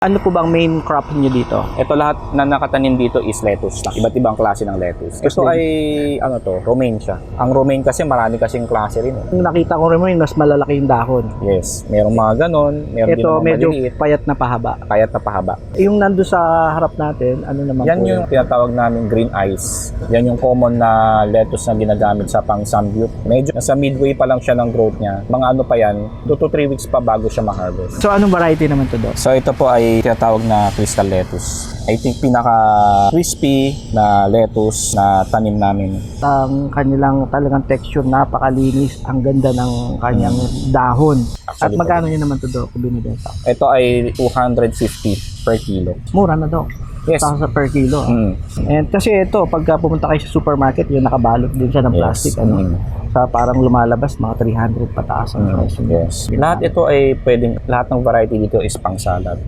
Ano po bang main crop niyo dito? Ito lahat na nakatanim dito is lettuce lang. Iba't ibang klase ng lettuce. Ito ay romaine siya. Ang romaine kasi marami kasing klase rin. Yung nakita ko rin mas malalaki yung dahon. Yes, merong mga ganon, meron din Ito mga medyo maliliit, payat na pahaba. kayat na pahaba. Yung nando sa harap natin, ano naman Yan po yung tinatawag namin green eyes. Yan yung common na lettuce na ginagamit sa pang samgyup. Medyo nasa midway pa lang siya ng growth niya. Mga ano pa yan, 2 to 3 weeks pa bago siya ma-harvest. So anong variety naman to do? So ito po ay tinatawag na crystal lettuce. I think pinaka crispy na lettuce na tanim namin. Ang kanilang talagang texture napakalinis, ang ganda ng kanyang dahon. At Actually, magkano yun naman to do kung binibenta? Ito ay 250 per kilo. Mura na do. Yes. Sa per kilo. Mm. And kasi ito, pagka pumunta kayo sa supermarket, yung nakabalot din siya ng plastic. Yes. Ano? Sa parang lumalabas, mga 300 pataas ang price. Yes. Lahat ito ay pwedeng, lahat ng variety dito is pang salad.